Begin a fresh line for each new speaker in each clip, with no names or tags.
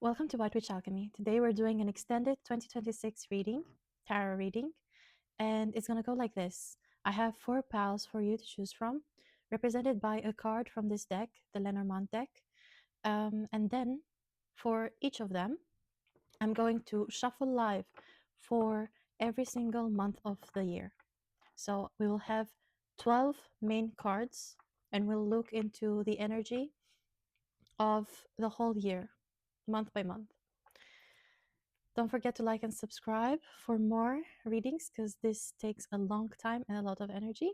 Welcome to White Witch Alchemy. Today we're doing an extended 2026 tarot reading, and it's gonna go like this. I have 4 pals for you to choose from, represented by a card from this deck, the Lenormand deck. And then for each of them, I'm going to shuffle live for every single month of the year. So we will have 12 main cards, and we'll look into the energy of the whole year, month by month. Don't forget to like and subscribe for more readings because this takes a long time and a lot of energy.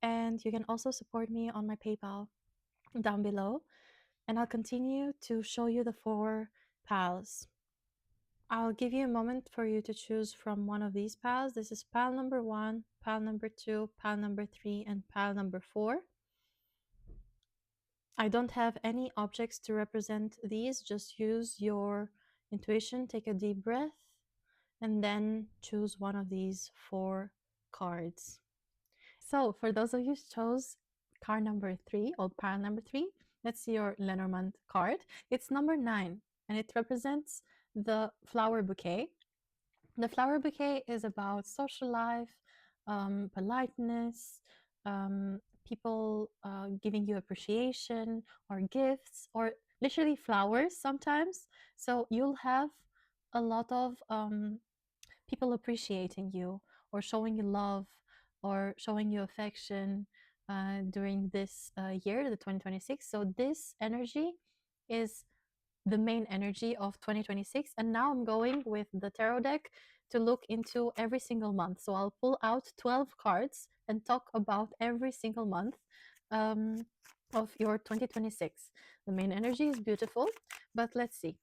And you can also support me on my PayPal down below. And I'll continue to show you the 4 pals. I'll give you a moment for you to choose from one of these pals. This is pal number 1, pal number 2, pal number 3, and pal number 4. I don't have any objects to represent these. Just use your intuition. Take a deep breath and then choose one of these 4 cards. So for those of you who chose card number 3 or pile number 3, let's see your Lenormand card. It's number 9 and it represents the flower bouquet. The flower bouquet is about social life, politeness, people giving you appreciation or gifts or literally flowers sometimes. So you'll have a lot of people appreciating you or showing you love or showing you affection during this year, the 2026. So this energy is the main energy of 2026. And now I'm going with the tarot deck to look into every single month. So I'll pull out 12 cards and talk about every single month of your 2026. The main energy is beautiful, but let's see.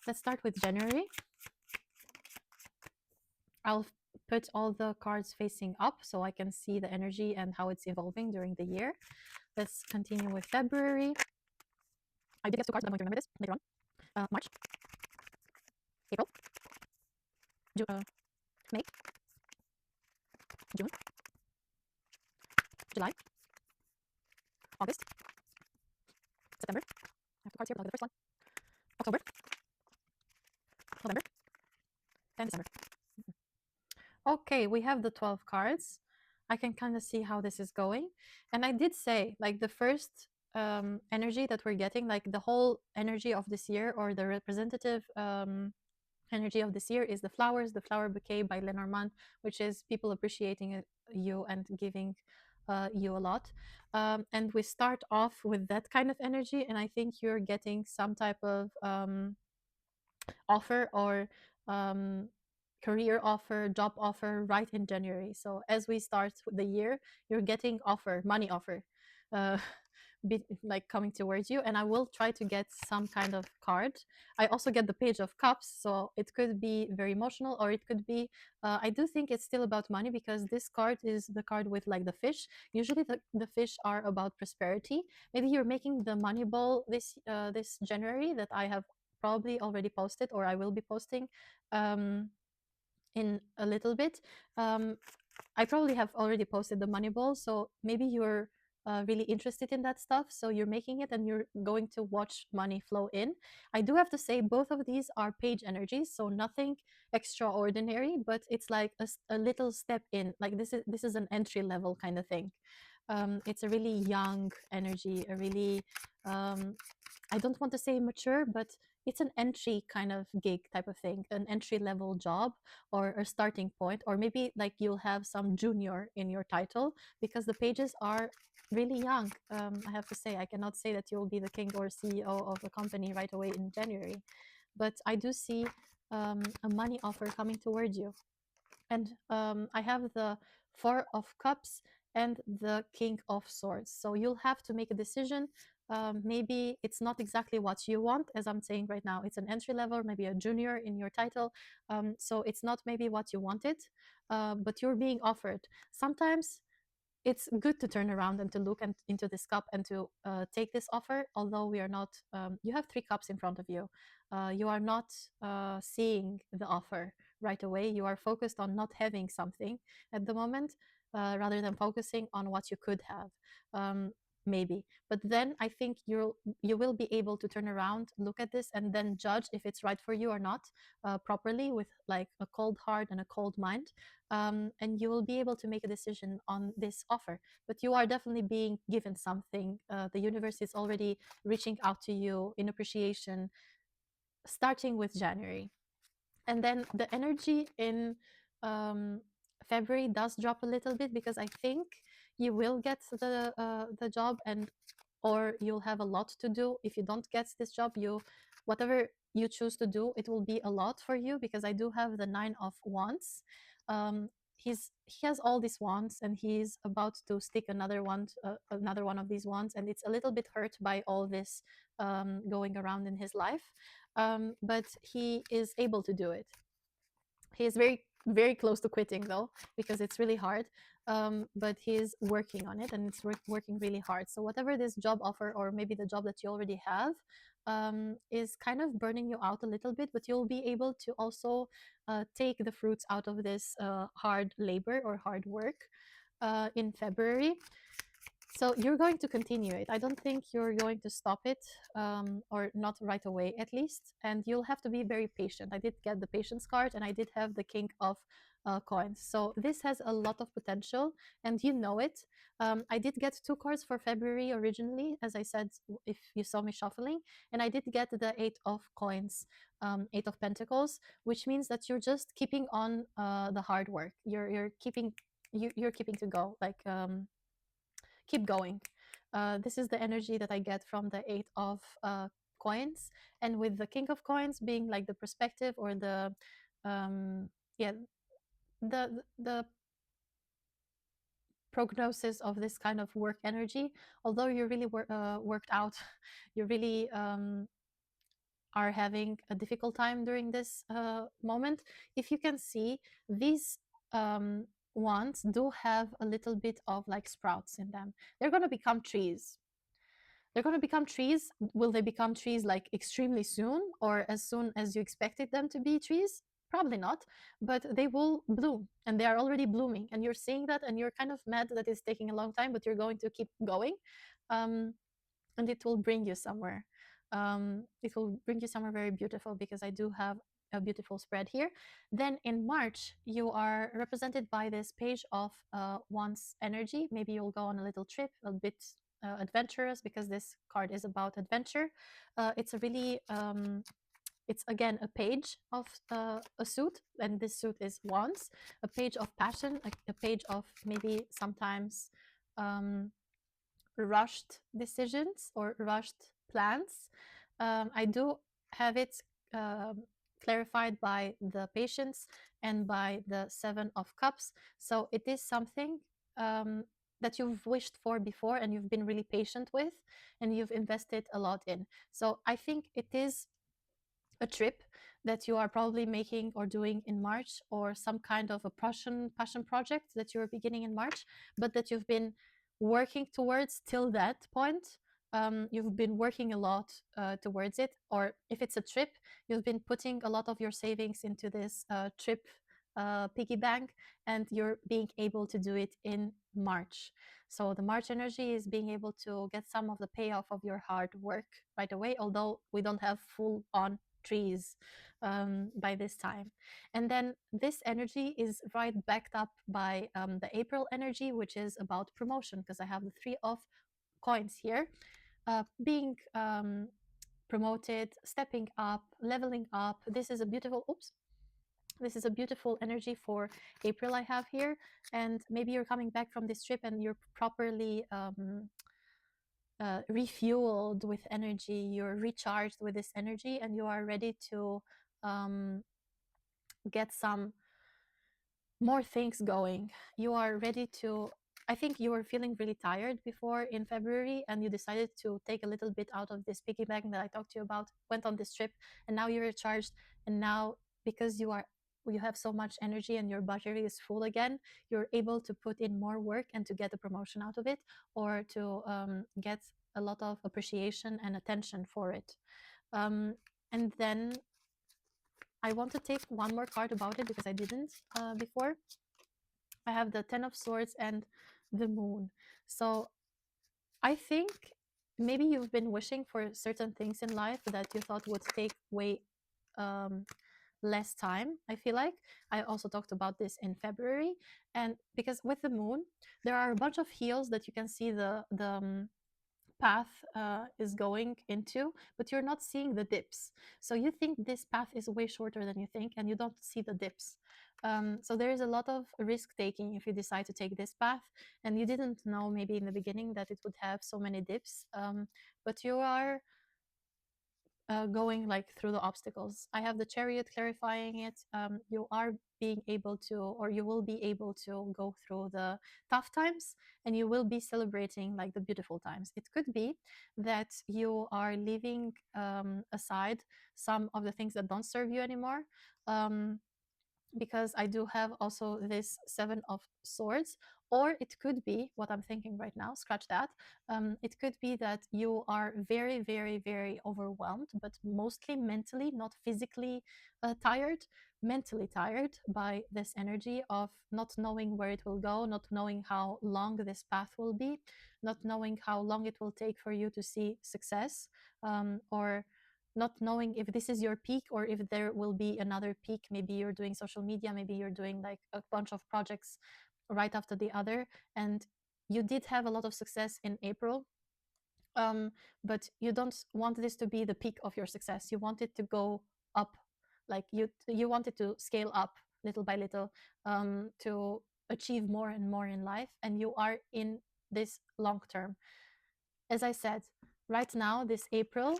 Let's start with January. I'll put all the cards facing up so I can see the energy and how it's evolving during the year. Let's continue with February. I did get 2 cards, but I'm going to remember this later on. March, April, May, June, July, August, September. I have 2 cards here, but I'll get the first one. October, November, and December. Okay, we have the 12 cards. I can kind of see how this is going. And I did say, like, the first energy that we're getting, like the whole energy of this year or the representative energy of this year is the flowers, the flower bouquet by Lenormand, which is people appreciating you and giving you a lot. And we start off with that kind of energy. And I think you're getting some type of offer or career offer, job offer right in January. So as we start the year, you're getting money offer, like coming towards you. And I will try to get some kind of card. I also get the Page of Cups, so it could be very emotional, or it could be. I do think it's still about money because this card is the card with like the fish. Usually the fish are about prosperity. Maybe you're making the money ball this January that I have probably already posted or I will be posting in a little bit. I probably have already posted the money ball, so maybe you're really interested in that stuff, so you're making it and you're going to watch money flow in. I do have to say both of these are page energies, so nothing extraordinary, but it's like a little step in. Like this is an entry level kind of thing. It's a really young energy, a really I don't want to say mature, but it's an entry kind of gig type of thing, an entry level job or a starting point, or maybe like you'll have some junior in your title because the pages are really young. I have to say, I cannot say that you'll be the king or CEO of a company right away in January, but I do see a money offer coming towards you. And I have the 4 of Cups and the King of Swords. So you'll have to make a decision. Maybe it's not exactly what you want, as I'm saying right now. It's an entry level, maybe a junior in your title. So it's not maybe what you wanted, but you're being offered. Sometimes it's good to turn around and to look into this cup and to take this offer, although we are not, you have 3 cups in front of you. You are not seeing the offer right away. You are focused on not having something at the moment rather than focusing on what you could have. maybe. But then I think you will be able to turn around, look at this, and then judge if it's right for you or not, properly, with like a cold heart and a cold mind. And you will be able to make a decision on this offer. But you are definitely being given something. The universe is already reaching out to you in appreciation, starting with January. And then the energy in um, February does drop a little bit, because I think you will get the job, and or you'll have a lot to do. If you don't get this job, you, whatever you choose to do, it will be a lot for you, because I do have the 9 of Wands. He has all these wands, and he's about to stick another one of these wands, and it's a little bit hurt by all this going around in his life. But he is able to do it. He is very, very close to quitting, though, because it's really hard. But he's working on it, and it's working really hard. So whatever this job offer, or maybe the job that you already have, is kind of burning you out a little bit, but you'll be able to also take the fruits out of this hard labor or hard work in February. So you're going to continue it. I don't think you're going to stop it, or not right away, at least. And you'll have to be very patient. I did get the patience card, and I did have the King of Coins. So this has a lot of potential, and you know it. I did get 2 cards for February originally, as I said, if you saw me shuffling, and I did get the 8 of Coins, 8 of Pentacles, which means that you're just keeping on the hard work. You're keeping to go, like. Keep going. This is the energy that I get from the 8 of Coins, and with the King of Coins being like the perspective, or the yeah, the prognosis of this kind of work energy. Although you're really worked out, you really are having a difficult time during this moment. If you can see, these wands do have a little bit of like sprouts in them. They're going to become trees. They're going to become trees. Will they become trees like extremely soon, or as soon as you expected them to be trees? Probably not, but they will bloom, and they are already blooming, and you're seeing that, and you're kind of mad that it's taking a long time, but you're going to keep going. And it will bring you somewhere. It will bring you somewhere very beautiful, because I do have a beautiful spread here. Then in March, you are represented by this Page of Wands energy. Maybe you'll go on a little trip, a bit adventurous, because this card is about adventure. It's a really it's again a page of a suit, and this suit is wands, a page of passion, a page of maybe sometimes rushed decisions or rushed plans. I do have it clarified by the patience and by the 7 of Cups. So it is something that you've wished for before, and you've been really patient with, and you've invested a lot in. So I think it is a trip that you are probably making or doing in March, or some kind of a passion project that you're beginning in March, but that you've been working towards till that point. You've been working a lot towards it, or if it's a trip, you've been putting a lot of your savings into this trip piggy bank, and you're being able to do it in March. So the March energy is being able to get some of the payoff of your hard work right away, although we don't have full on trees by this time. And then this energy is right backed up by the April energy, which is about promotion, because I have the 3 of Coins here, being promoted, stepping up, leveling up. This is a beautiful, this is a beautiful energy for April I have here. And maybe you're coming back from this trip, and you're properly refueled with energy, you're recharged with this energy, and you are ready to get some more things going. You are ready to, I think you were feeling really tired before in February, and you decided to take a little bit out of this piggy bank that I talked to you about, went on this trip, and now you're recharged. And now, because you have so much energy and your battery is full again, you're able to put in more work and to get a promotion out of it, or to get a lot of appreciation and attention for it. And then I want to take one more card about it, because I didn't before. I have the 10 of Swords and the Moon. So I think maybe you've been wishing for certain things in life that you thought would take way um, less time. I feel like I also talked about this in February, and because with the moon, there are a bunch of heels that you can see the path is going into, but you're not seeing the dips. So you think this path is way shorter than you think, and you don't see the dips. So there is a lot of risk taking if you decide to take this path, and you didn't know maybe in the beginning that it would have so many dips. But you are going like through the obstacles. I have the chariot clarifying it. You are being able to, or you will be able to go through the tough times, and you will be celebrating like the beautiful times. It could be that you are leaving aside some of the things that don't serve you anymore. Um, because I do have also this Seven of Swords. Or it could be what I'm thinking right now, scratch that. It could be that you are very, very, very overwhelmed, but mostly mentally, not physically tired, mentally tired by this energy of not knowing where it will go, not knowing how long this path will be, not knowing how long it will take for you to see success, or not knowing if this is your peak or if there will be another peak. Maybe you're doing social media, maybe you're doing like a bunch of projects right after the other, and you did have a lot of success in April, um, but you don't want this to be the peak of your success. You want it to go up, like you want it to scale up little by little, to achieve more and more in life, and you are in this long term. As I said, right now, this April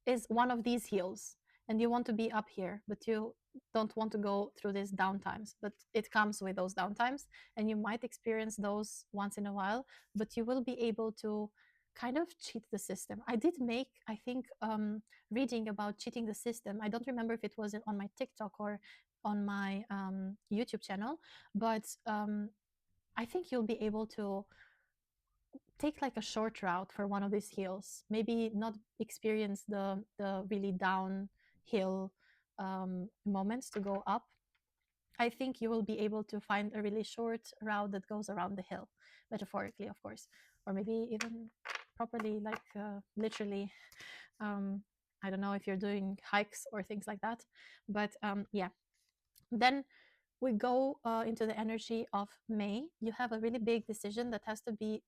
is one of these hills, and you want to be up here, but you don't want to go through these downtimes. But it comes with those downtimes, and you might experience those once in a while, but you will be able to kind of cheat the system. I did make, I think, reading about cheating the system. I don't remember if it was on my TikTok or on my YouTube channel, but I think you'll be able to take like a short route for one of these hills, maybe not experience the really downhill moments to go up. I think you will be able to find a really short route that goes around the hill, metaphorically, of course, or maybe even properly, like literally. I don't know if you're doing hikes or things like that, but yeah. Then we go into the energy of May. You have a really big decision that has to be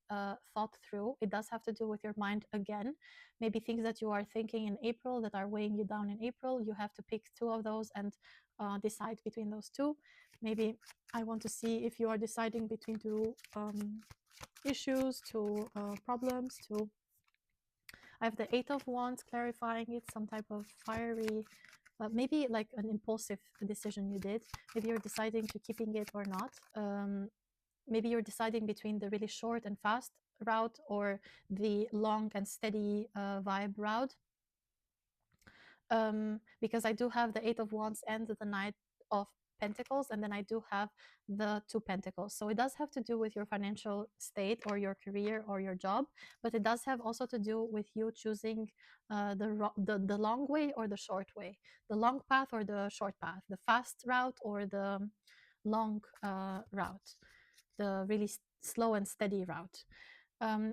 thought through. It does have to do with your mind again. Maybe things that you are thinking in April that are weighing you down in April, you have to pick two of those and decide between those two. Maybe I want to see if you are deciding between two issues, two problems, two. I have the Eight of Wands clarifying it, some type of fiery, maybe like an impulsive decision you did. Maybe you're deciding to keeping it or not. Maybe you're deciding between the really short and fast route or the long and steady vibe route. Because I do have the Eight of Wands and the Knight of Pentacles, and then I do have the Two Pentacles. So it does have to do with your financial state or your career or your job, but it does have also to do with you choosing the long way or the short way, the long path or the short path, the fast route or the long route, the really slow and steady route.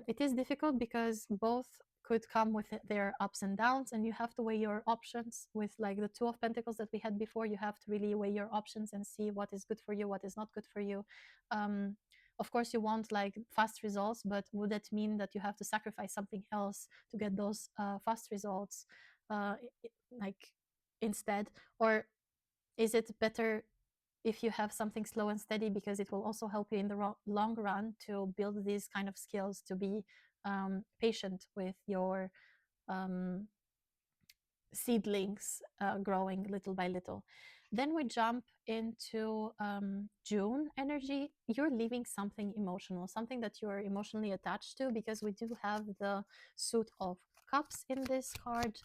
It is difficult because both could come with their ups and downs, and you have to weigh your options. With like the Two of Pentacles that we had before, you have to really weigh your options and see what is good for you, what is not good for you. Of course, you want like fast results, but would that mean that you have to sacrifice something else to get those fast results, like instead? Or is it better if you have something slow and steady, because it will also help you in the long run to build these kind of skills, to be patient with your um, seedlings growing little by little. Then we jump into June energy. You're leaving something emotional, something that you're emotionally attached to, because we do have the Suit of Cups in this card.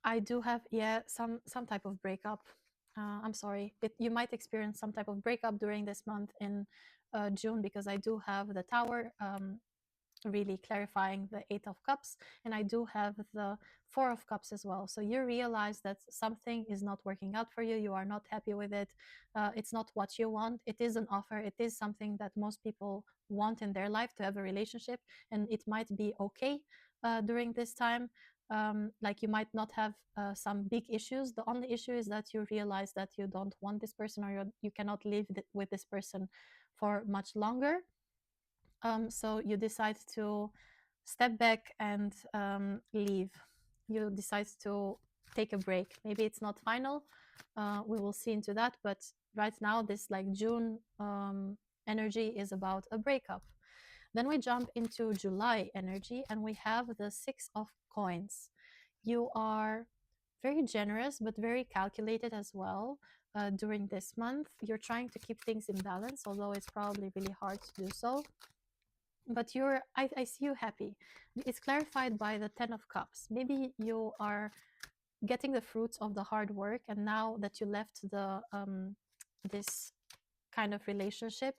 I do have, yeah, some type of breakup. I'm sorry. You might experience some type of breakup during this month in June, because I do have the Tower really clarifying the Eight of Cups, and I do have the Four of Cups as well. So you realize that something is not working out for you. You are not happy with it. It's not what you want. It is an offer. It is something that most people want in their life, to have a relationship, and it might be okay during this time. Like you might not have some big issues. The only issue is that you realize that you don't want this person, or you cannot live with this person for much longer. So you decide to step back and leave. You decide to take a break. Maybe it's not final. We will see into that. But right now, this like June energy is about a breakup. Then we jump into July energy, and we have the Six of Coins. You are very generous, but very calculated as well. During this month, you're trying to keep things in balance, although it's probably really hard to do so. But I see you happy. It's clarified by the Ten of Cups. Maybe you are getting the fruits of the hard work, and now that you left the this kind of relationship,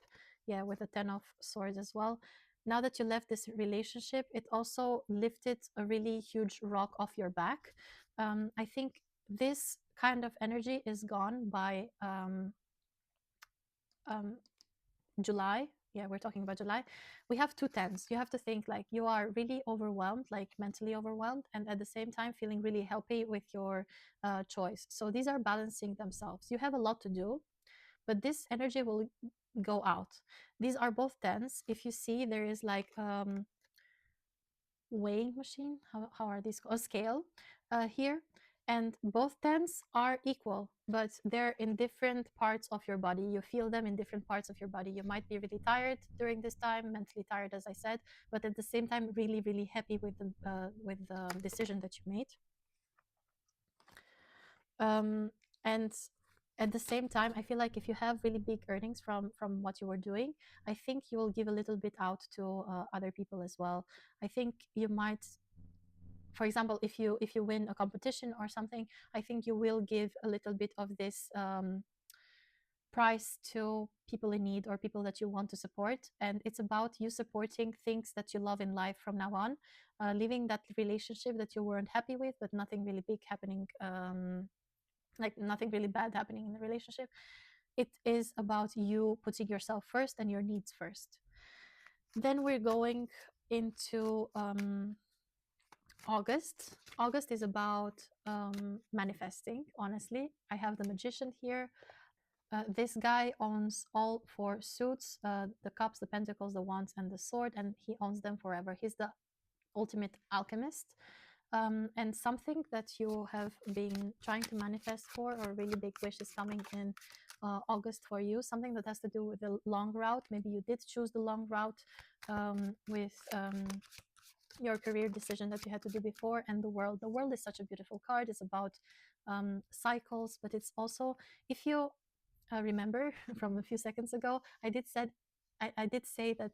yeah, with the Ten of Swords as well. Now that you left this relationship, it also lifted a really huge rock off your back. I think this kind of energy is gone by um, July. Yeah, we're talking about July. We have two tens. You have to think like you are really overwhelmed, like mentally overwhelmed, and at the same time feeling really happy with your choice. So these are balancing themselves. You have a lot to do, but this energy will go out. These are both tens. If you see, there is like weighing machine. How are these called? A scale here, and both tens are equal, but they're in different parts of your body. You feel them in different parts of your body. You might be really tired during this time, mentally tired, as I said, but at the same time, really, really happy with the decision that you made. And at the same time, I feel like if you have really big earnings from what you were doing, I think you will give a little bit out to other people as well. I think you might, for example, if you win a competition or something, I think you will give a little bit of this price to people in need or people that you want to support. And it's about you supporting things that you love in life from now on, leaving that relationship that you weren't happy with, but nothing really big happening, like nothing really bad happening in the relationship. It is about you putting yourself first and your needs first. Then we're going into August. August is about manifesting, honestly. I have the Magician here. This guy owns all four suits, the cups, the pentacles, the wands, and the sword, and he owns them forever. He's the ultimate alchemist. And something that you have been trying to manifest for, or a really big wish, is coming in August for you. Something that has to do with the long route. Maybe you did choose the long route with your career decision that you had to do before. And the world. The world is such a beautiful card. It's about cycles, but it's also, if you remember from a few seconds ago, I did say that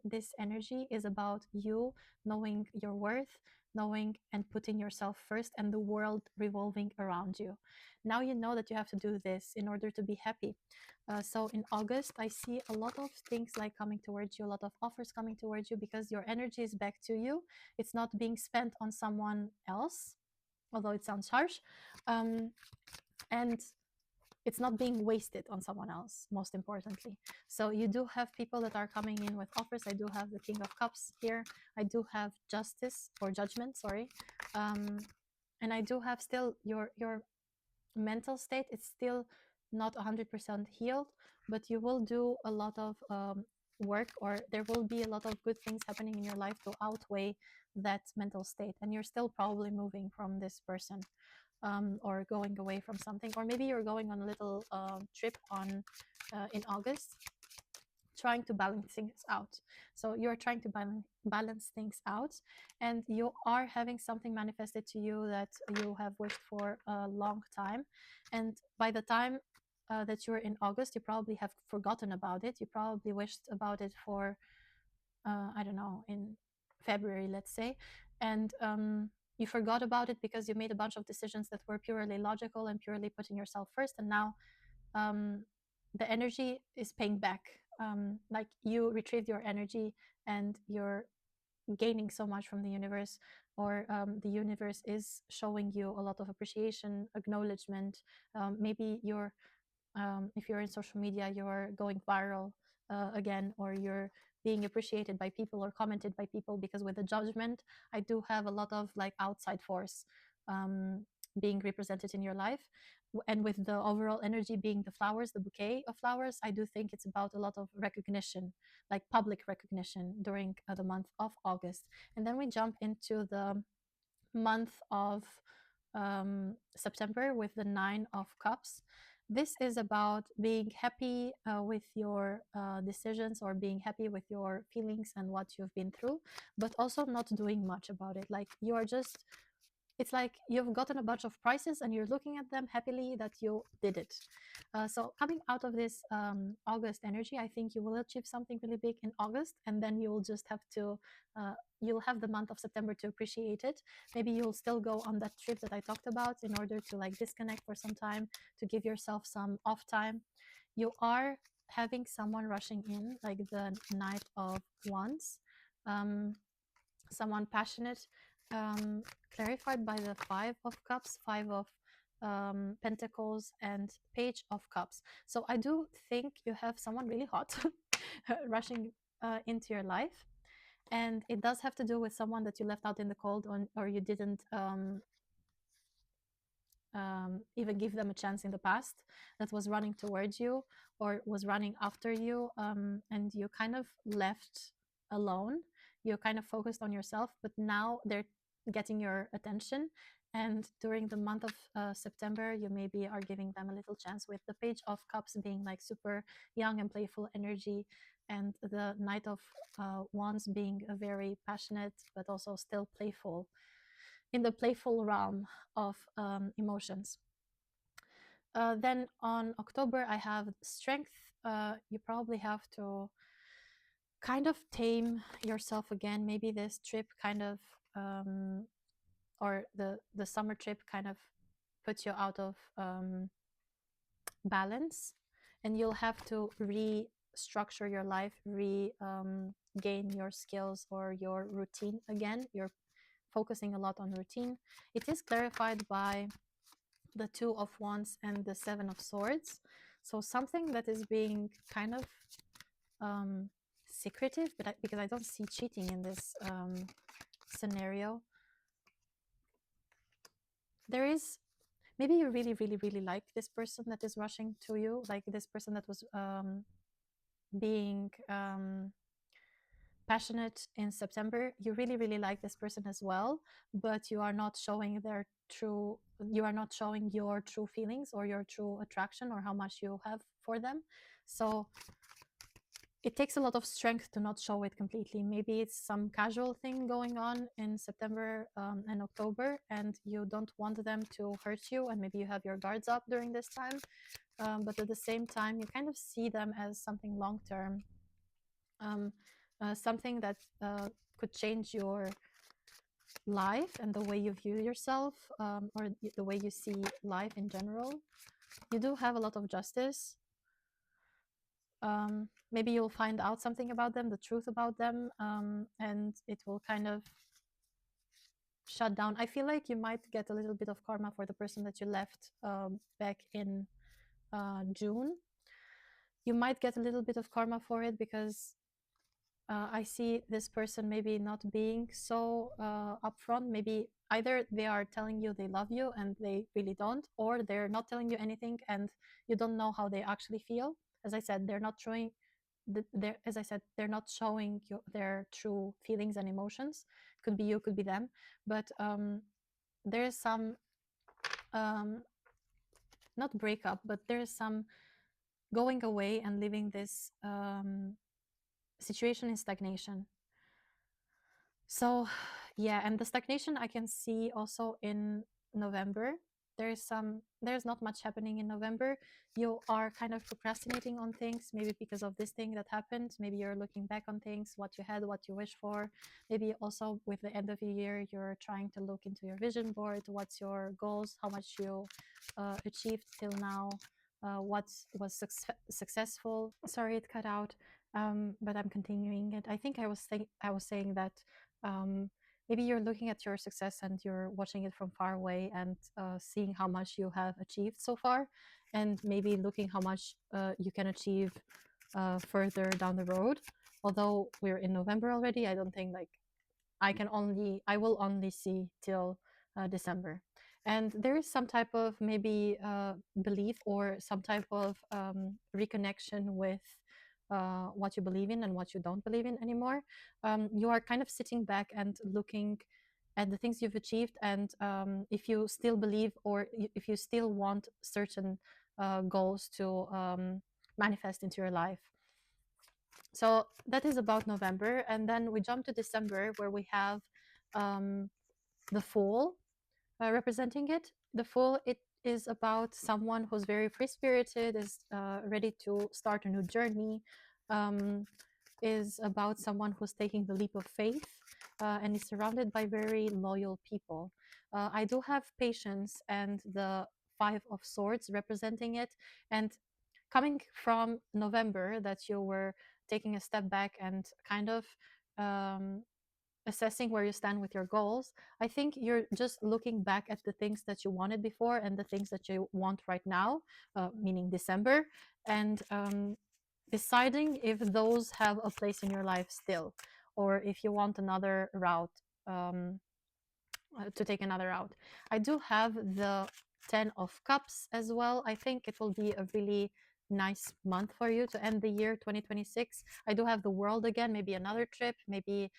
this energy is about you knowing your worth, knowing and putting yourself first, and the world revolving around you. Now you know that you have to do this in order to be happy. So in August, I see a lot of things like coming towards you, a lot of offers coming towards you, because your energy is back to you. It's not being spent on someone else, although it sounds harsh. And it's not being wasted on someone else, most importantly. So you do have people that are coming in with offers. I do have the King of Cups here. I do have justice, or judgment, sorry. And I do have still your mental state. It's still not 100% healed, but you will do a lot of work, or there will be a lot of good things happening in your life to outweigh that mental state. And you're still probably moving from this person. Or going away from something, or maybe you're going on a little trip in August, trying to balance things out. So you're trying to balance things out, and you are having something manifested to you that you have wished for a long time. And by the time that you're in August, you probably have forgotten about it. You probably wished about it for I don't know, in February, let's say, and you forgot about it because you made a bunch of decisions that were purely logical and purely putting yourself first. And now the energy is paying back. Like you retrieved your energy, and you're gaining so much from the universe, or the universe is showing you a lot of appreciation, acknowledgement. Maybe you're if you're in social media, you're going viral again, or you're being appreciated by people or commented by people, because with the judgment, I do have a lot of like outside force um, being represented in your life. And with the overall energy being the flowers, the bouquet of flowers, I do think it's about a lot of recognition, like public recognition during the month of August. And then we jump into the month of September with the Nine of Cups. This is about being happy with your decisions, or being happy with your feelings and what you've been through, but also not doing much about it. Like you are just, it's like you've gotten a bunch of prizes and you're looking at them happily that you did it. So coming out of this August energy, I think you will achieve something really big in August, and then you'll just have to you'll have the month of September to appreciate it. Maybe you'll still go on that trip that I talked about in order to like disconnect for some time, to give yourself some off time. You are having someone rushing in, like the Knight of Wands, um, someone passionate, um, clarified by the Five of Cups, Five of Pentacles, and Page of Cups. So I do think you have someone really hot rushing into your life. And it does have to do with someone that you left out in the cold, or you didn't even give them a chance in the past, that was running towards you or was running after you, and you kind of left alone. You kind of focused on yourself, but now they're getting your attention. And during the month of September, you maybe are giving them a little chance, with the Page of Cups being like super young and playful energy, and the Knight of Wands being a very passionate but also still playful, in the playful realm of emotions. Then on October, I have Strength. You probably have to kind of tame yourself again. Maybe this trip kind of, or the summer trip kind of puts you out of balance, and you'll have to restructure your life, gain your skills or your routine again. You're focusing a lot on routine. It is clarified by the Two of Wands and the Seven of Swords. So something that is being kind of secretive, but because I don't see cheating in this scenario. There is, maybe you really, really, really like this person that is rushing to you, like this person that was being passionate in September. You really, really like this person as well, but you are not showing you are not showing your true feelings or your true attraction or how much you have for them. So it takes a lot of strength to not show it completely. Maybe it's some casual thing going on in September and October, and you don't want them to hurt you, and maybe you have your guards up during this time. But at the same time, you kind of see them as something long term. Something that could change your life and the way you view yourself, or the way you see life in general. You do have a lot of justice. Maybe you'll find out something about them, the truth about them, and it will kind of shut down. I feel like you might get a little bit of karma for the person that you left back in June. You might get a little bit of karma for it, because I see this person maybe not being so upfront. Maybe either they are telling you they love you and they really don't, or they're not telling you anything and you don't know how they actually feel. As I said, they're not showing. They're not showing you their true feelings and emotions. Could be you, could be them, but there is some not breakup, but there is some going away and leaving this situation in stagnation. So yeah, and the stagnation I can see also in November. There's not much happening in November. You are kind of procrastinating on things, maybe because of this thing that happened. Maybe you're looking back on things, what you had, what you wish for. Maybe also with the end of the year, you're trying to look into your vision board. What's your goals? How much you achieved till now? What was successful? Sorry, it cut out, but I'm continuing it. I think I was saying that um, maybe you're looking at your success and you're watching it from far away and seeing how much you have achieved so far, and maybe looking how much you can achieve further down the road. Although we're in November already, I don't think like I will only see till December. And there is some type of maybe belief or some type of reconnection with what you believe in and what you don't believe in anymore. You are kind of sitting back and looking at the things you've achieved, and if you still believe or if you still want certain goals to manifest into your life. So that is about November, and then we jump to December, where we have um, the Fool representing it. The Fool, it is about someone who's very free spirited, is ready to start a new journey, um, is about someone who's taking the leap of faith, and is surrounded by very loyal people. I do have Patience and the Five of Swords representing it, and coming from November, that you were taking a step back and kind of um, assessing where you stand with your goals. I think you're just looking back at the things that you wanted before and the things that you want right now, meaning December, and deciding if those have a place in your life still, or if you want another route. Um, to take another route. I do have the 10 of Cups as well. I think it will be a really nice month for you to end the year 2026. I do have the World again, maybe another trip, maybe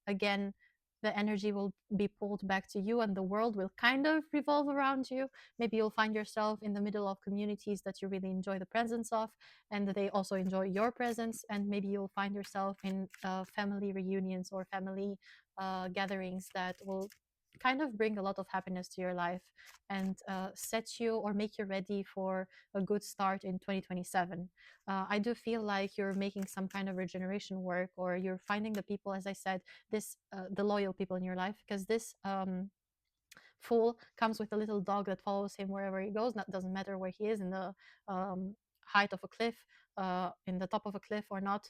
again the energy will be pulled back to you and the world will kind of revolve around you. Maybe you'll find yourself in the middle of communities that you really enjoy the presence of, and they also enjoy your presence. And maybe you'll find yourself in family reunions or family gatherings that will kind of bring a lot of happiness to your life and set you or make you ready for a good start in 2027. I do feel like you're making some kind of regeneration work, or you're finding the people, as I said, this the loyal people in your life, because this Fool comes with a little dog that follows him wherever he goes. That doesn't matter where he is, in the height of a cliff, in the top of a cliff or not.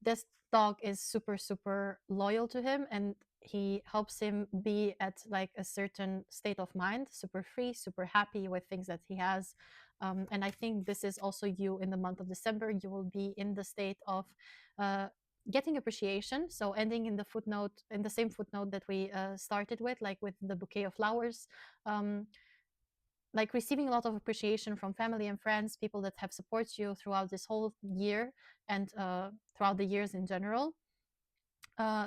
This dog is super super loyal to him, and he helps him be at like a certain state of mind, super free, super happy with things that he has. And I think this is also you in the month of December. You will be in the state of uh, getting appreciation, so ending in the footnote, in the same footnote that we started with, like with the bouquet of flowers. um, like receiving a lot of appreciation from family and friends, people that have supported you throughout this whole year and throughout the years in general.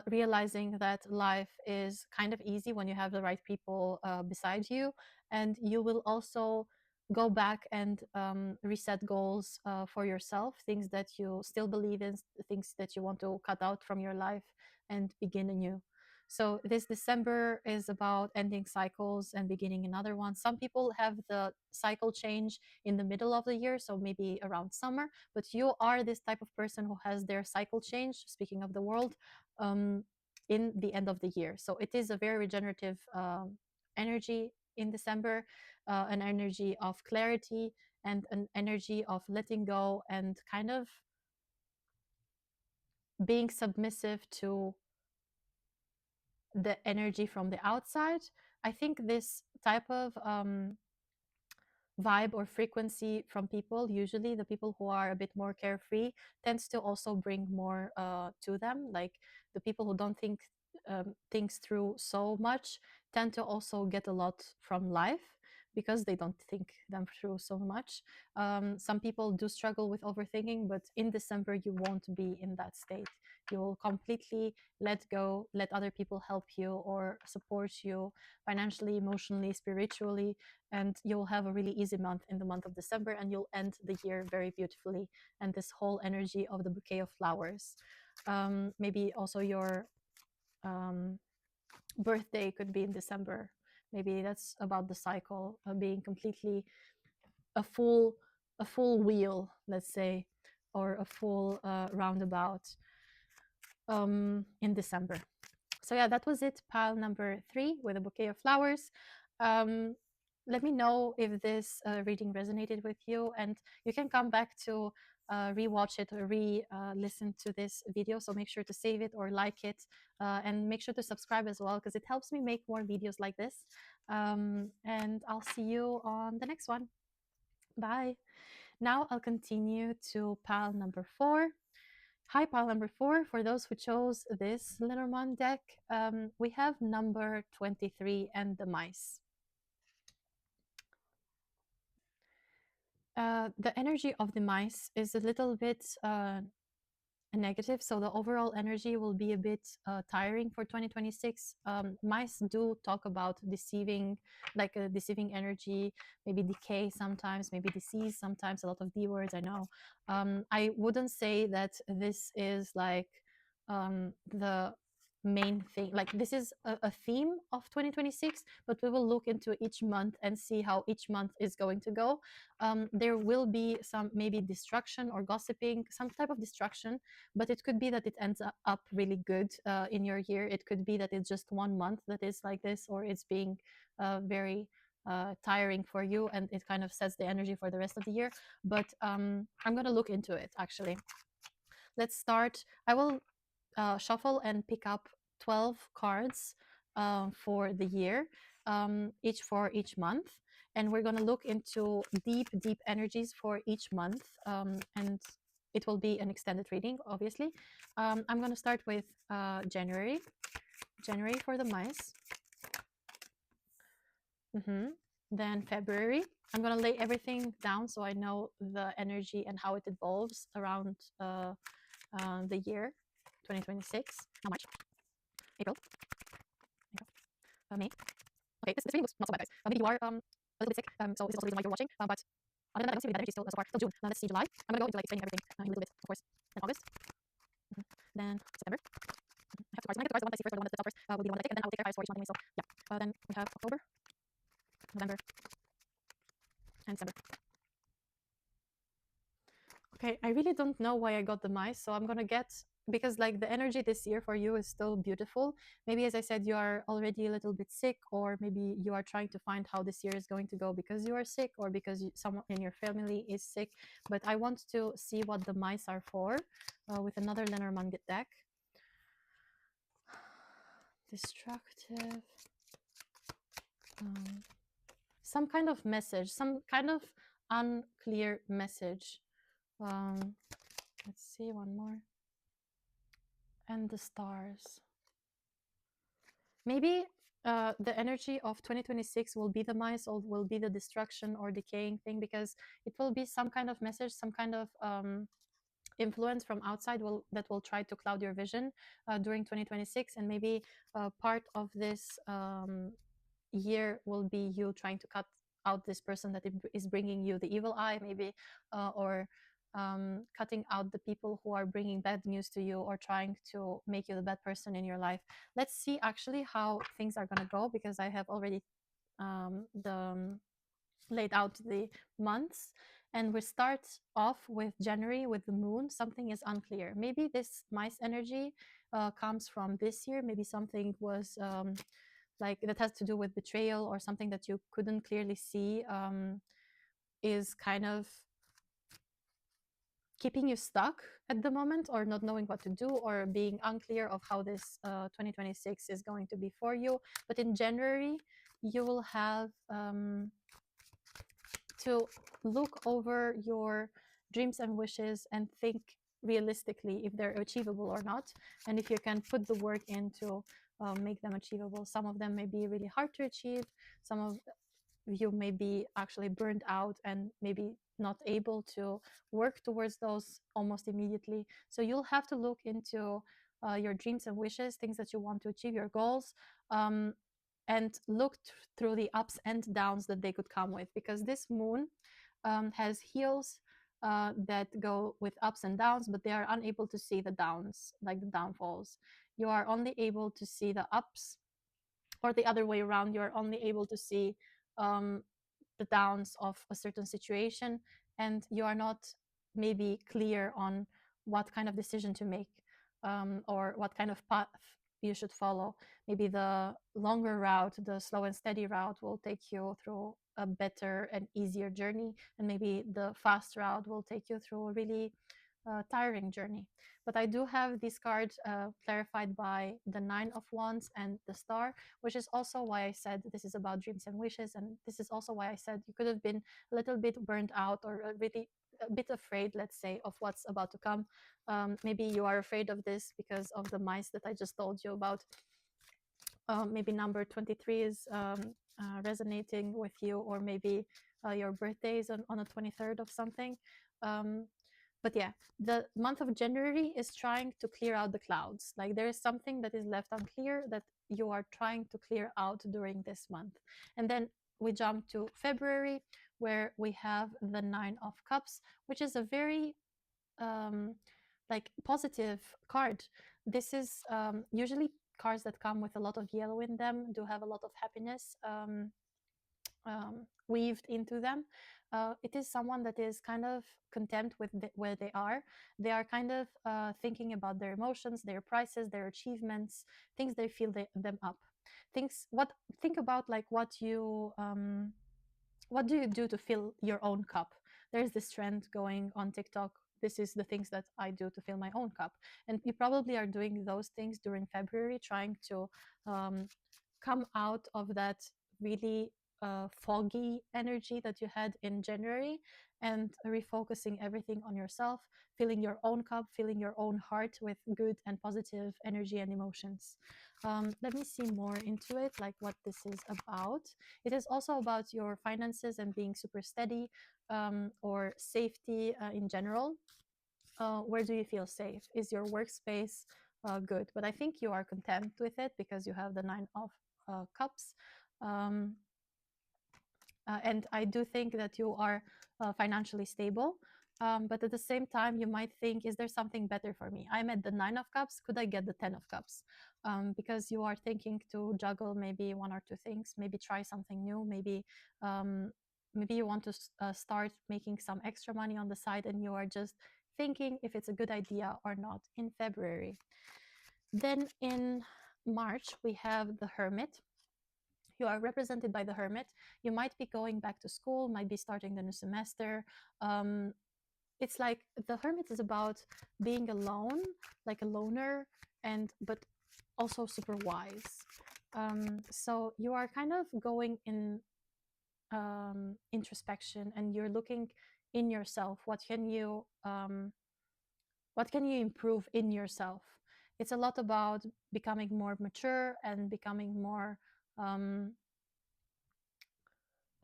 Realizing that life is kind of easy when you have the right people beside you, and you will also go back and reset goals for yourself, things that you still believe in, things that you want to cut out from your life and begin anew. So this December is about ending cycles and beginning another one. Some people have the cycle change in the middle of the year, so maybe around summer, but you are this type of person who has their cycle change, speaking of the world, um, in the end of the year. So it is a very regenerative energy in December, an energy of clarity and an energy of letting go and kind of being submissive to the energy from the outside. I think this type of vibe or frequency from people, usually the people who are a bit more carefree, tends to also bring more to them. Like the people who don't think things through so much tend to also get a lot from life because they don't think them through so much. Some people do struggle with overthinking, but in December you won't be in that state. You will completely let go, let other people help you or support you financially, emotionally, spiritually, and you'll have a really easy month in the month of December, and you'll end the year very beautifully. And this whole energy of the bouquet of flowers, maybe also your birthday could be in December. Maybe that's about the cycle of being completely a full wheel, let's say, or a full roundabout in December. So yeah, that was it, pile number 3 with a bouquet of flowers. um, Let me know if this reading resonated with you, and you can come back to rewatch it or listen to this video. So make sure to save it or like it, and make sure to subscribe as well, because it helps me make more videos like this. And I'll see you on the next one. Bye. Now I'll continue to pile number 4. Hi, pile number 4. For those who chose this Lenormand deck, we have number 23 and the mice. The energy of the mice is a little bit negative, so the overall energy will be a bit tiring for 2026. Mice do talk about deceiving, like a deceiving energy, maybe decay sometimes, maybe disease sometimes, a lot of D words, I know. I wouldn't say that this is like the main thing, like this is a theme of 2026, but we will look into each month and see how each month is going to go. There will be some maybe destruction or gossiping, some type of destruction, but it could be that it ends up really good in your year. It could be that it's just one month that is like this, or it's being very tiring for you, and it kind of sets the energy for the rest of the year. But I'm going to look into it, actually. Let's start. I will shuffle and pick up 12 cards for the year, each for each month. And we're going to look into deep, deep energies for each month. And it will be an extended reading, obviously. I'm going to start with January. January for the mice. Then February. I'm going to lay everything down so I know the energy and how it evolves around the year 2026. How much? April. May. Okay, this reading looks not so bad, guys. Maybe you are a little bit sick, so this is also the reason why you're watching. But other than that, I don't see really bad energy still so far. Till June. Now let's see July. I'm gonna go into like explaining everything in a little bit, of course. Then August. Then September. I have two cards. I get the cards. The one that I see first, or the one that's the top first, will be the one that I take, and then I'll take their cards for each month anyway. So yeah. Then we have October, November, and December. Okay, I really don't know why I got the mice, so I'm gonna get, because like the energy this year for you is still beautiful. Maybe, as I said, you are already a little bit sick, or maybe you are trying to find how this year is going to go because you are sick, or because someone in your family is sick. But I want to see what the mice are for with another Lenormand deck. Destructive. Some kind of message, some kind of unclear message. Let's see, one more. And the stars. Maybe the energy of 2026 will be the mice, or will be the destruction or decaying thing, because it will be some kind of message, some kind of influence from outside that will try to cloud your vision during 2026. And maybe part of this year will be you trying to cut out this person that is bringing you the evil eye, maybe, or cutting out the people who are bringing bad news to you or trying to make you the bad person in your life. Let's see actually how things are going to go, because I have already laid out the months. And we start off with January with the moon. Something is unclear. Maybe this mice energy comes from this year. Maybe something was like that has to do with betrayal, or something that you couldn't clearly see is kind of keeping you stuck at the moment, or not knowing what to do, or being unclear of how this 2026 is going to be for you. But in January, you will have to look over your dreams and wishes and think realistically if they're achievable or not, and if you can put the work in to make them achievable. Some of them may be really hard to achieve. Some of you may be actually burned out and maybe not able to work towards those almost immediately. So you'll have to look into your dreams and wishes, things that you want to achieve, your goals, and look through the ups and downs that they could come with, because this moon has heels that go with ups and downs, but they are unable to see the downs, like the downfalls. You are only able to see the ups, or the other way around, you're only able to see the downs of a certain situation, and you are not maybe clear on what kind of decision to make, or what kind of path you should follow. Maybe the longer route, the slow and steady route, will take you through a better and easier journey, and maybe the fast route will take you through a really tiring journey. But I do have these cards clarified by the Nine of Wands and the Star, which is also why I said this is about dreams and wishes. And this is also why I said you could have been a little bit burned out, or really a bit afraid, let's say, of what's about to come. Maybe you are afraid of this because of the mice that I just told you about. Maybe number 23 is resonating with you, or maybe your birthday is on a 23rd of something. Um, but yeah, the month of January is trying to clear out the clouds. Like there is something that is left unclear that you are trying to clear out during this month. And then we jump to February, where we have the Nine of Cups, which is a very um, like positive card. This is usually cards that come with a lot of yellow in them do have a lot of happiness weaved into them. It is someone that is kind of content with where they are. They are kind of thinking about their emotions, their prices, their achievements, things they fill them up. Think about like what do you do to fill your own cup? There's this trend going on TikTok. This is the things that I do to fill my own cup. And you probably are doing those things during February, trying to um, come out of that really foggy energy that you had in January, and refocusing everything on yourself, filling your own cup, filling your own heart with good and positive energy and emotions. Let me see more into it, like what this is about. It is also about your finances and being super steady, or safety in general. Where do you feel safe? Is your workspace good? But I think you are content with it because you have the Nine of Cups. Um, and I do think that you are financially stable. But at the same time, you might think, is there something better for me? I'm at the Nine of Cups. Could I get the Ten of Cups? Because you are thinking to juggle maybe one or two things, maybe try something new, um, maybe you want to start making some extra money on the side, and you are just thinking if it's a good idea or not in February. Then in March, we have the Hermit. You are represented by the Hermit. You might be going back to school, might be starting the new semester. It's like the Hermit is about being alone, like a loner, and but also super wise. So you are kind of going in introspection, and you're looking in yourself. What can you improve in yourself? It's a lot about becoming more mature and becoming more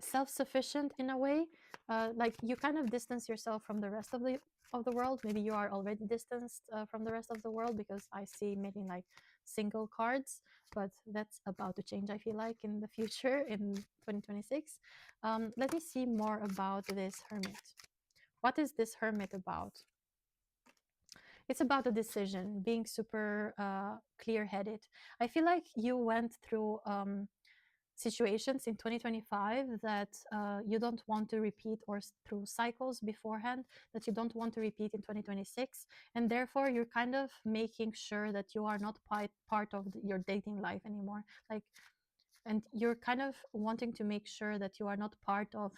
self-sufficient in a way. Like you kind of distance yourself from the rest of the world. Maybe you are already distanced from the rest of the world, because I see many like single cards, but that's about to change, I feel like, in the future in 2026. Let me see more about this Hermit. What is this Hermit about? It's about a decision, being super clear-headed. I feel like you went through situations in 2025 that you don't want to repeat, or through cycles beforehand that you don't want to repeat in 2026, and therefore you're kind of making sure that you are not part of your dating life anymore, like, and you're kind of wanting to make sure that you are not part of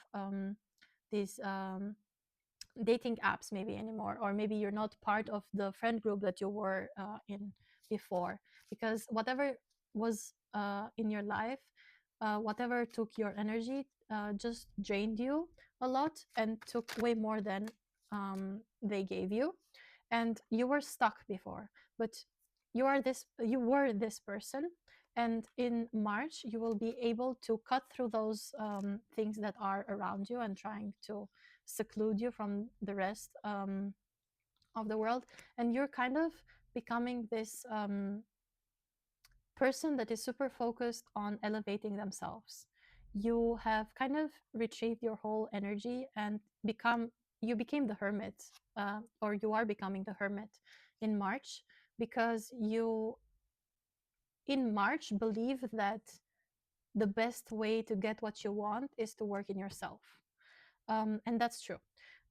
these dating apps maybe anymore, or maybe you're not part of the friend group that you were in before, because whatever was in your life, whatever took your energy, just drained you a lot and took way more than they gave you, and you were stuck before. But you were this person, and in March you will be able to cut through those things that are around you and trying to seclude you from the rest of the world, and you're kind of becoming this person that is super focused on elevating themselves. You have kind of retrieved your whole energy and you became the Hermit, or you are becoming the Hermit in March, because you in March believe that the best way to get what you want is to work in yourself. And that's true.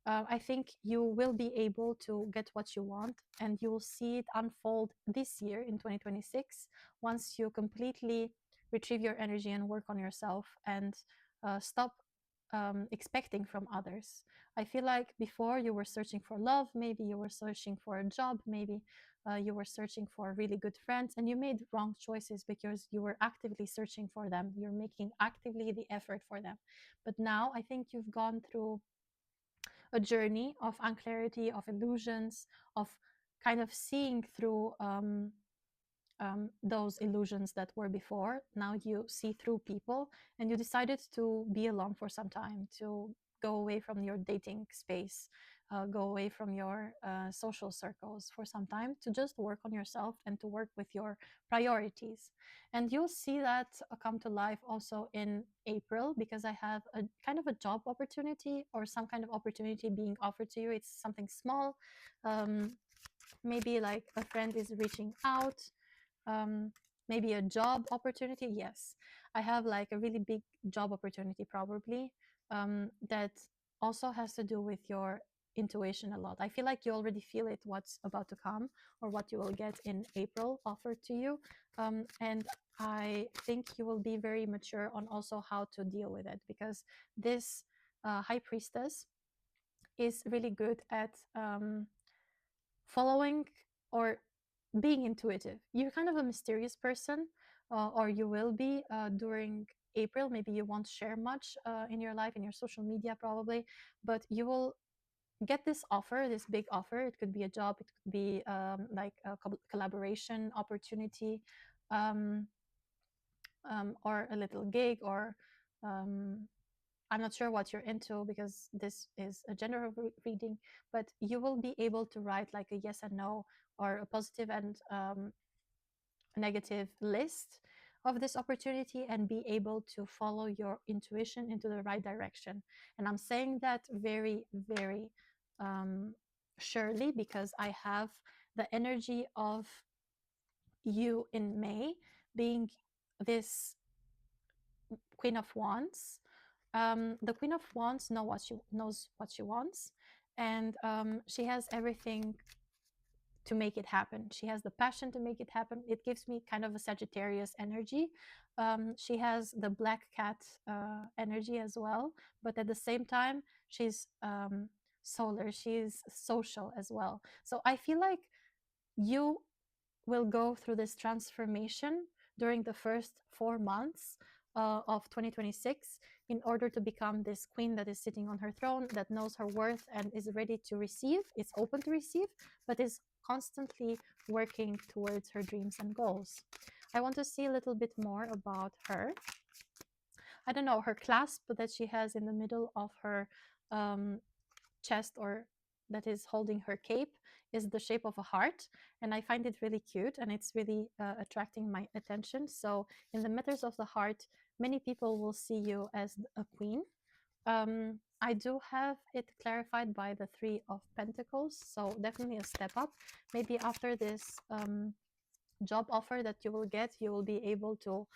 I think you will be able to get what you want, and you will see it unfold this year in 2026 once you completely retrieve your energy and work on yourself and stop expecting from others. I feel like before you were searching for love, maybe you were searching for a job, maybe you were searching for really good friends, and you made wrong choices because you were actively searching for them. You're making actively the effort for them. But now I think you've gone through a journey of unclarity, of illusions, of kind of seeing through those illusions that were before. Now you see through people, and you decided to be alone for some time, to go away from your dating space, go away from your social circles for some time, to just work on yourself and to work with your priorities. And you'll see that come to life also in April, because I have a kind of a job opportunity or some kind of opportunity being offered to you. It's something small. Maybe like a friend is reaching out, um, maybe a job opportunity. Yes, I have like a really big job opportunity probably, that also has to do with your intuition a lot. I feel like you already feel it, what's about to come or what you will get in April offered to you, and I think you will be very mature on also how to deal with it, because this high priestess is really good at following or being intuitive. You're kind of a mysterious person, or you will be during April. Maybe you won't share much in your life, in your social media, probably, but you will get this offer, this big offer. It could be a job, it could be like a collaboration opportunity, um, or a little gig, or um, I'm not sure what you're into because this is a general reading, but you will be able to write like a yes and no or a positive and negative list of this opportunity and be able to follow your intuition into the right direction. And I'm saying that very, very surely, because I have the energy of you in May being this Queen of Wands. The Queen of Wands knows what she wants, and she has everything to make it happen. She has the passion to make it happen. It gives me kind of a Sagittarius energy. She has the black cat energy as well, but at the same time, she's solar. She's social as well. So I feel like you will go through this transformation during the first 4 months of 2026 in order to become this queen that is sitting on her throne, that knows her worth and is ready to receive, is open to receive, but is constantly working towards her dreams and goals. I want to see a little bit more about her. I don't know, her clasp that she has in the middle of her chest, or that is holding her cape, is the shape of a heart, and I find it really cute, and it's really attracting my attention. So in the matters of the heart, many people will see you as a queen. I do have it clarified by the Three of Pentacles, so definitely a step up. Maybe after this job offer that you will get, you will be able to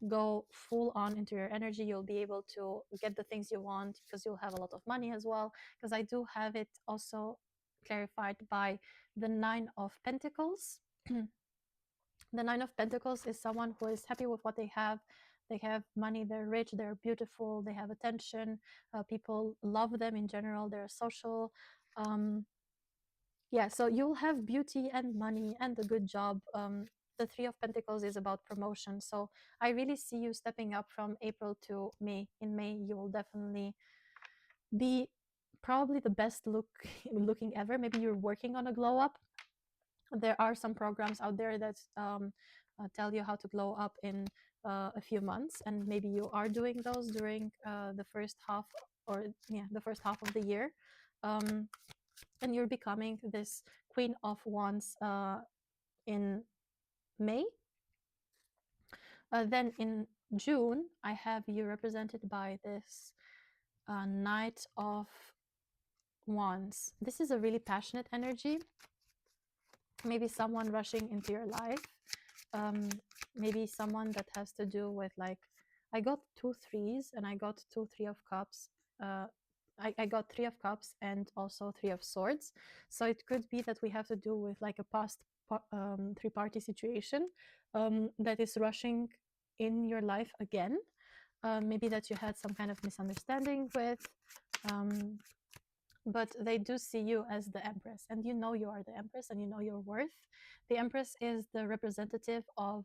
go full on into your energy. You'll be able to get the things you want because you'll have a lot of money as well, because I do have it also clarified by the Nine of Pentacles. The Nine of Pentacles is someone who is happy with what they have. They have money, they're rich, they're beautiful, they have attention, people love them in general, they're social. Yeah, so you'll have beauty and money and a good job. The Three of Pentacles is about promotion. So I really see you stepping up from April to May. In May, you will definitely be probably the best looking ever. Maybe you're working on a glow up. There are some programs out there that tell you how to glow up in a few months, and maybe you are doing those during the first half, or yeah, the first half of the year. And you're becoming this Queen of Wands in May. Then in June, I have you represented by this Knight of Wands. This is a really passionate energy. Maybe someone rushing into your life. Maybe someone that has to do with, like, I got 2 3s and I got 2 3 of cups I got Three of Cups and also Three of Swords. So it could be that we have to do with like a past three-party situation that is rushing in your life again. Maybe that you had some kind of misunderstanding with. Um, but they do see you as the Empress, and you know you are the Empress, and you know your worth. The Empress is the representative of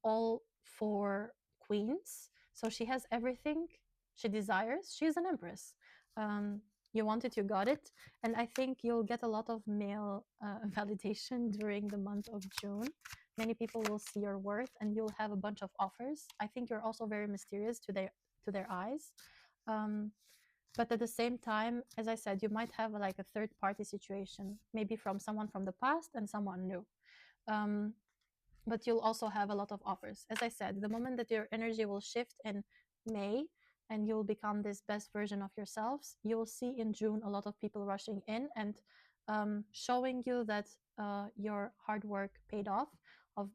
all four queens, so she has everything she desires. She's an Empress. um, you want it, you got it. And I think you'll get a lot of male validation during the month of June. Many people will see your worth, and you'll have a bunch of offers. I think you're also very mysterious to their eyes. um, but at the same time, as I said, you might have like a third party situation, maybe from someone from the past and someone new. um, but you'll also have a lot of offers. As I said, the moment that your energy will shift in May and you'll become this best version of yourselves, you'll see in June a lot of people rushing in and showing you that your hard work paid off, of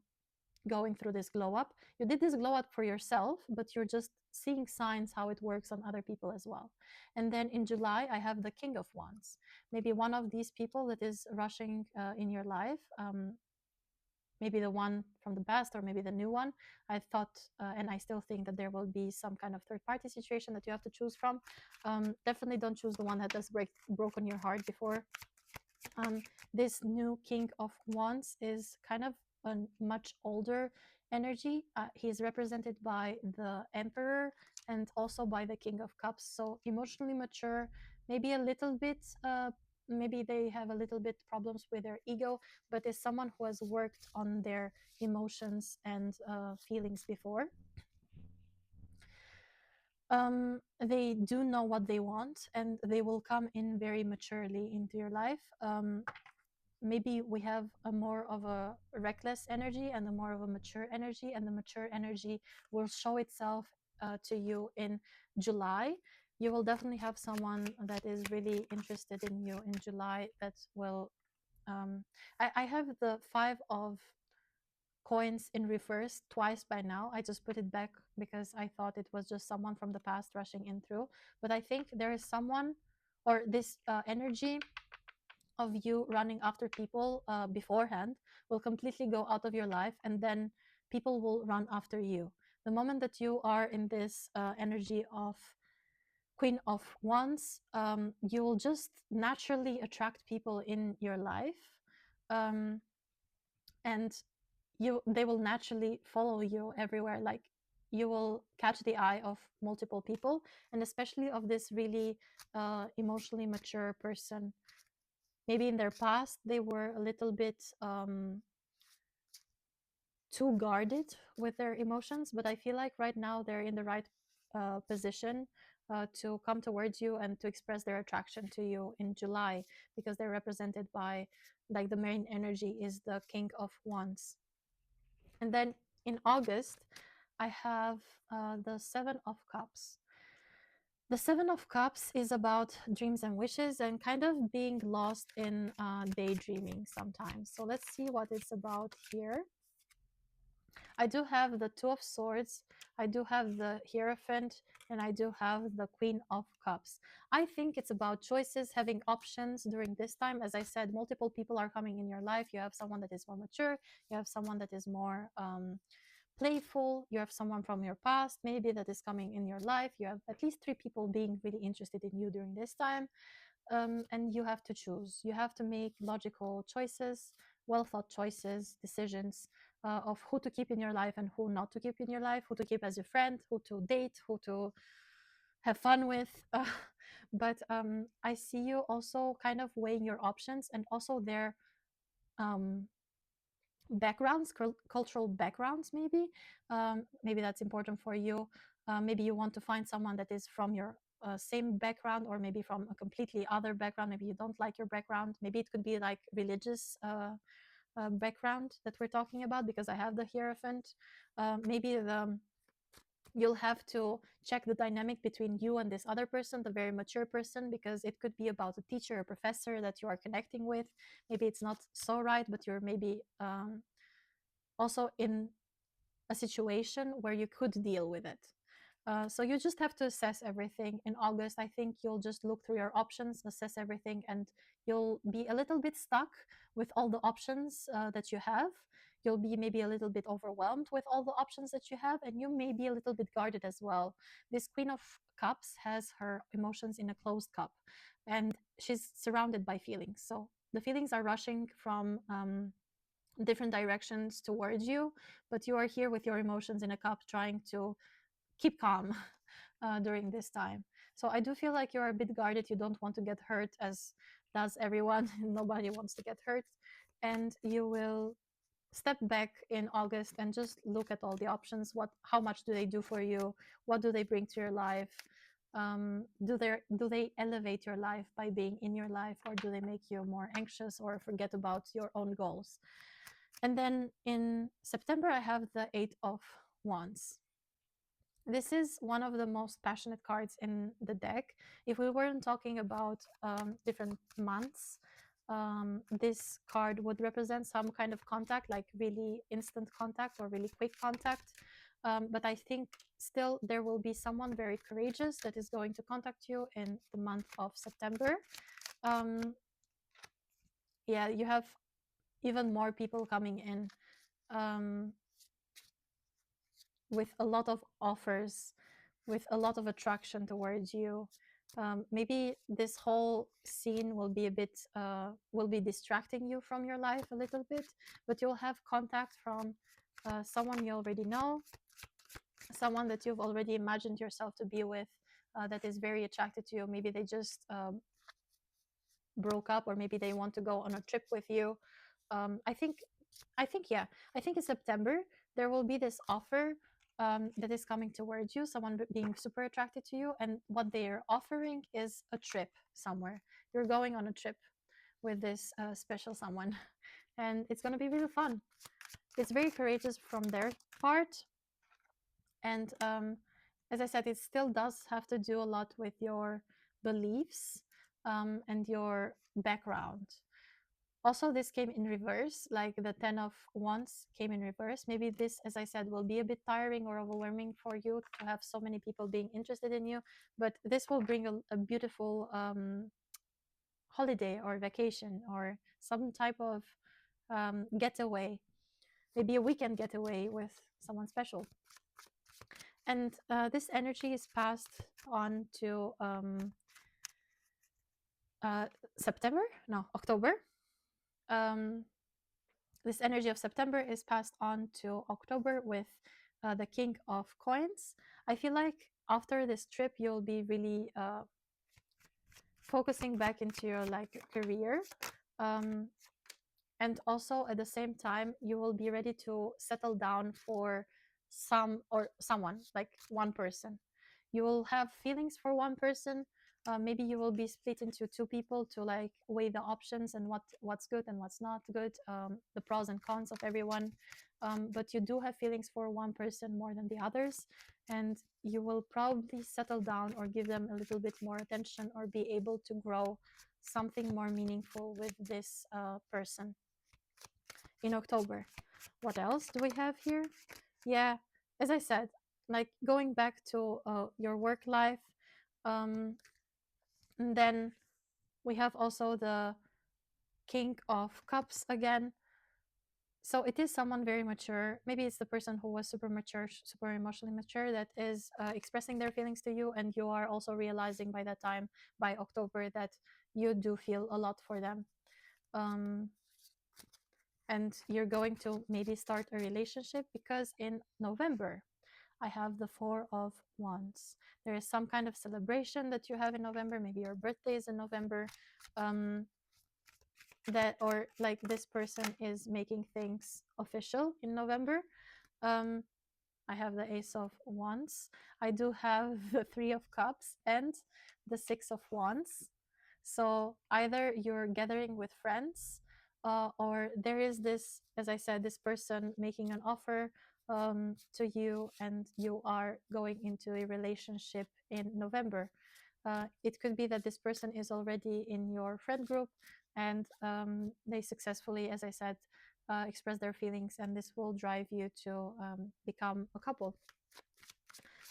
going through this glow up. You did this glow up for yourself, but you're just seeing signs how it works on other people as well. And then in July, I have the King of Wands. Maybe one of these people that is rushing in your life, maybe the one from the past or maybe the new one. I thought, and I still think that there will be some kind of third party situation that you have to choose from. Definitely don't choose the one that has broken your heart before. This new King of Wands is kind of a much older energy. He's represented by the Emperor and also by the King of Cups. So emotionally mature, maybe a little bit, maybe they have a little bit problems with their ego, but is someone who has worked on their emotions and feelings before. They do know what they want, and they will come in very maturely into your life. Maybe we have a more of a reckless energy and a more of a mature energy, and the mature energy will show itself to you in July. You will definitely have someone that is really interested in you in July that will I have the Five of Coins in reverse twice by now. I just put it back because I thought it was just someone from the past rushing in through, but I think there is someone, or this energy of you running after people beforehand will completely go out of your life, and then people will run after you. The moment that you are in this energy of Queen of Wands, you will just naturally attract people in your life, um, and they will naturally follow you everywhere. Like, you will catch the eye of multiple people, and especially of this really emotionally mature person. Maybe in their past they were a little bit too guarded with their emotions, but I feel like right now they're in the right position to come towards you and to express their attraction to you in July, because they're represented by, like, the main energy is the King of Wands. And then in August, I have the Seven of Cups. The Seven of Cups is about dreams and wishes and kind of being lost in daydreaming sometimes. So let's see what it's about here. I do have the Two of Swords, I do have the Hierophant, and I do have the Queen of Cups. I think it's about choices, having options during this time. As I said, multiple people are coming in your life. You have someone that is more mature, you have someone that is more playful, you have someone from your past maybe that is coming in your life. You have at least three people being really interested in you during this time. And you have to choose. You have to make logical choices, well thought choices, decisions of who to keep in your life and who not to keep in your life, who to keep as your friend, who to date, who to have fun with. But I see you also kind of weighing your options and also their backgrounds, cultural backgrounds, maybe. Maybe that's important for you. Maybe you want to find someone that is from your same background, or maybe from a completely other background. Maybe you don't like your background. Maybe it could be like religious background that we're talking about, because I have the Hierophant. Maybe you'll have to check the dynamic between you and this other person, the very mature person, because it could be about a teacher or professor that you are connecting with. Maybe it's not so right, but you're maybe also in a situation where you could deal with it. So you just have to assess everything. In August, I think you'll just look through your options, assess everything, and you'll be a little bit stuck with all the options that you have. You'll be maybe a little bit overwhelmed with all the options that you have, and you may be a little bit guarded as well. This Queen of Cups has her emotions in a closed cup, and she's surrounded by feelings. So the feelings are rushing from different directions towards you, but you are here with your emotions in a cup, trying to keep calm during this time. So I do feel like you're a bit guarded. You don't want to get hurt, as does everyone. Nobody wants to get hurt. And you will step back in August and just look at all the options. How much do they do for you? What do they bring to your life? Do they elevate your life by being in your life, or do they make you more anxious or forget about your own goals? And then in September, I have the Eight of Wands. This is one of the most passionate cards in the deck. If we weren't talking about different months, this card would represent some kind of contact, like really instant contact or really quick contact. But I think still there will be someone very courageous that is going to contact you in the month of September. Yeah, you have even more people coming in with a lot of offers, with a lot of attraction towards you. Maybe this whole scene will be a bit will be distracting you from your life a little bit, but you'll have contact from someone you already know, someone that you've already imagined yourself to be with, that is very attracted to you. Maybe they just broke up, or maybe they want to go on a trip with you. I think yeah, I think in September there will be this offer that is coming towards you, someone being super attracted to you, and what they are offering is a trip somewhere. You're going on a trip with this special someone, and it's going to be really fun. It's very courageous from their part, and as I said, it still does have to do a lot with your beliefs and your background. Also, this came in reverse, like the 10 of Wands came in reverse. Maybe this, as I said, will be a bit tiring or overwhelming for you to have so many people being interested in you, but this will bring a beautiful holiday or vacation, or some type of getaway, maybe a weekend getaway with someone special. And this energy is passed on to October. This energy of September is passed on to October with the King of Coins. I feel like after this trip, you'll be really focusing back into your career. And also at the same time, you will be ready to settle down for someone, like one person. You will have feelings for one person. Maybe you will be split into two people to weigh the options and what's good and what's not good, the pros and cons of everyone. But you do have feelings for one person more than the others, and you will probably settle down or give them a little bit more attention, or be able to grow something more meaningful with this person in October. What else do we have here? Yeah, as I said, going back to your work life. And then we have also the King of Cups again. So it is someone very mature. Maybe it's the person who was super mature, super emotionally mature, that is expressing their feelings to you, and you are also realizing by that time, by October, that you do feel a lot for them. And you're going to maybe start a relationship, because in November, I have the Four of Wands. There is some kind of celebration that you have in November. Maybe your birthday is in November. This person is making things official in November. I have the Ace of Wands. I do have the Three of Cups and the Six of Wands. So either you're gathering with friends, or there is this, as I said, this person making an offer to you, and you are going into a relationship in November. It could be that this person is already in your friend group, and they successfully, as I said, express their feelings, and this will drive you to become a couple.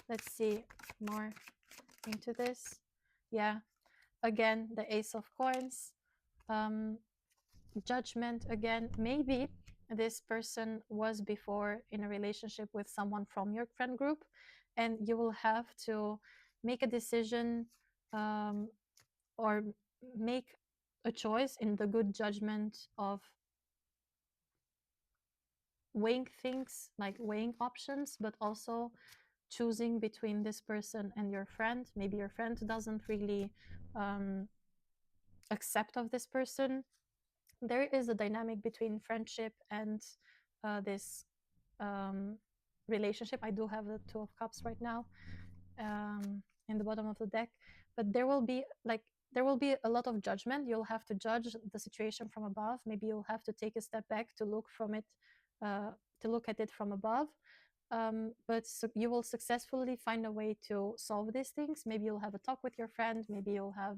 Let's see more into this. Yeah, again, the Ace of Coins. Judgment again. Maybe this person was before in a relationship with someone from your friend group, and you will have to make a decision, or make a choice in the good judgment of weighing things, like weighing options, but also choosing between this person and your friend. Maybe your friend doesn't really accept of this person. There is a dynamic between friendship and this relationship. I do have the Two of Cups right now in the bottom of the deck, but there will be a lot of judgment. You'll have to judge the situation from above. Maybe you'll have to take a step back to look at it from above. But you will successfully find a way to solve these things. Maybe you'll have a talk with your friend. Maybe you'll have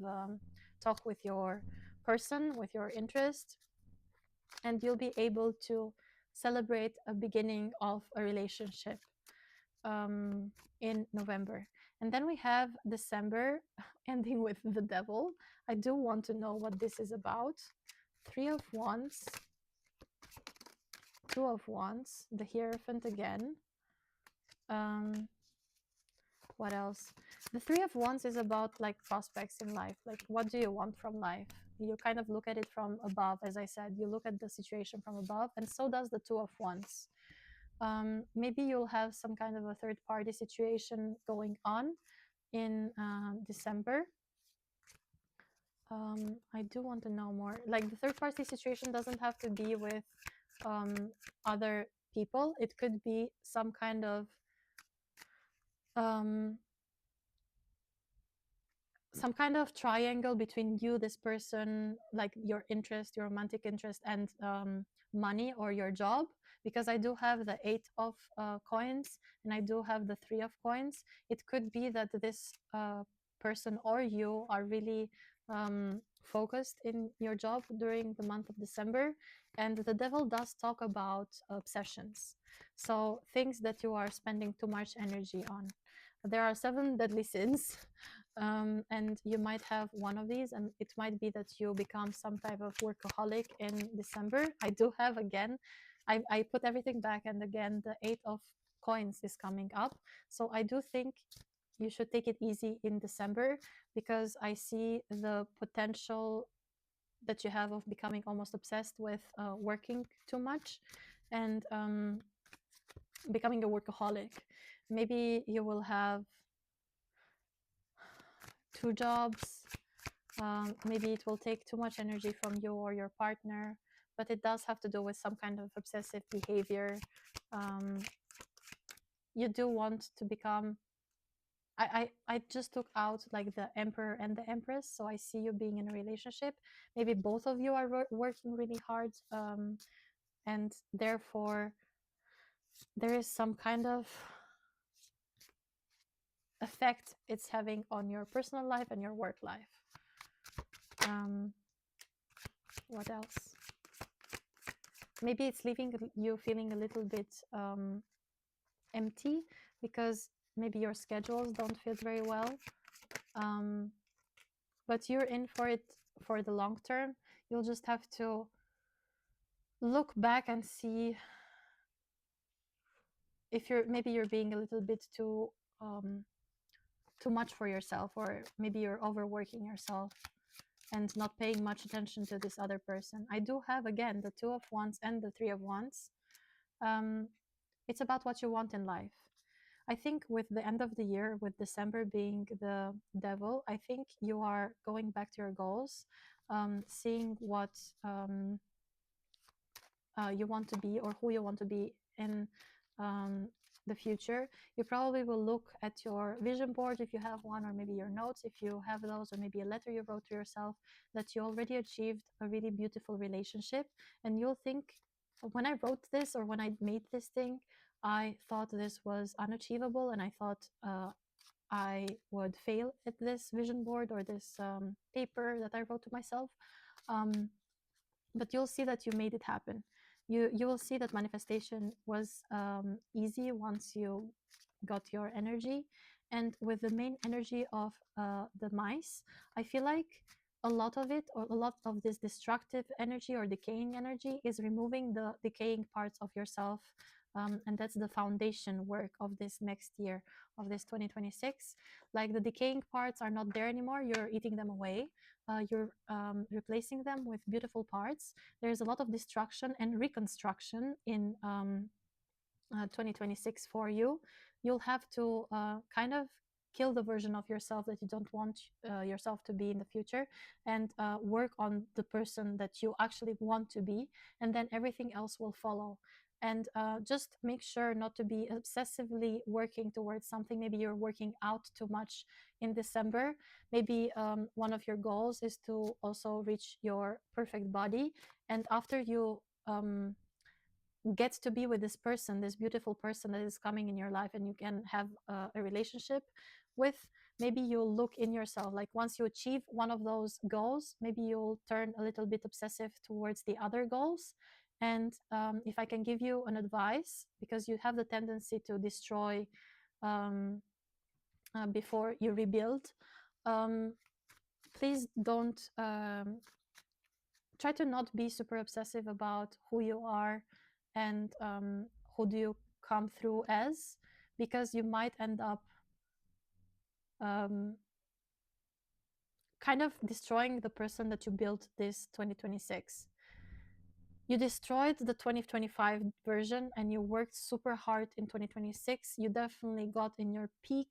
talk with your person, with your interest, and you'll be able to celebrate a beginning of a relationship in November. And then we have December ending with the devil. I do want to know what this is about. Three of Wands, Two of Wands, the Hierophant again. What else? The Three of Wands is about like prospects in life. Like, what do you want from life? You kind of look at it from above. As I said, you look at the situation from above, and so does the Two of Wands. Maybe you'll have some kind of a third party situation going on in December. I do want to know more. Like, the third party situation doesn't have to be with other people. It could be some kind of triangle between you, this person, like your interest, your romantic interest, and money or your job. Because I do have the Eight of Coins and I do have the Three of Coins. It could be that this person or you are really focused in your job during the month of December. And the devil does talk about obsessions. So things that you are spending too much energy on. There are 7 deadly sins. And you might have one of these, and it might be that you become some type of workaholic in December. I do have, again, I put everything back, and again the Eight of Coins is coming up. So I do think you should take it easy in December, because I see the potential that you have of becoming almost obsessed with working too much and becoming a workaholic. Maybe you will have 2 jobs. Maybe it will take too much energy from you or your partner, but it does have to do with some kind of obsessive behavior. You do want to become. I just took out like the Emperor and the Empress, so I see you being in a relationship. Maybe both of you are working really hard, and therefore there is some kind of effect it's having on your personal life and your work life. What else? Maybe it's leaving you feeling a little bit empty, because maybe your schedules don't fit very well. But you're in for it for the long term. You'll just have to look back and see if you're being a little bit too much for yourself, or maybe you're overworking yourself and not paying much attention to this other person. I do have, again, the Two of Wands and the Three of Wands. It's about what you want in life. I think with the end of the year, with December being the devil, I think you are going back to your goals, seeing what you want to be, or who you want to be in the future. You probably will look at your vision board if you have one, or maybe your notes if you have those, or maybe a letter you wrote to yourself, that you already achieved a really beautiful relationship. And you'll think, when I wrote this, or when I made this thing, I thought this was unachievable, and I thought I would fail at this vision board or this paper that I wrote to myself. But you'll see that you made it happen. You will see that manifestation was easy once you got your energy. And with the main energy of the mice, I feel like a lot of it, or a lot of this destructive energy or decaying energy, is removing the decaying parts of yourself. And that's the foundation work of this next year, of this 2026. Like the decaying parts are not there anymore, you're eating them away. You're replacing them with beautiful parts. There's a lot of destruction and reconstruction in 2026 for you. You'll have to kind of kill the version of yourself that you don't want yourself to be in the future, and work on the person that you actually want to be, and then everything else will follow. And just make sure not to be obsessively working towards something. Maybe you're working out too much in December. Maybe one of your goals is to also reach your perfect body, and after you get to be with this person, this beautiful person that is coming in your life and you can have a relationship with, maybe you'll look in yourself. Like once you achieve one of those goals, maybe you'll turn a little bit obsessive towards the other goals. And if I can give you an advice, because you have the tendency to destroy before you rebuild, please don't try to not be super obsessive about who you are and who do you come through as, because you might end up kind of destroying the person that you built this 2026. You destroyed the 2025 version and you worked super hard in 2026. You definitely got in your peak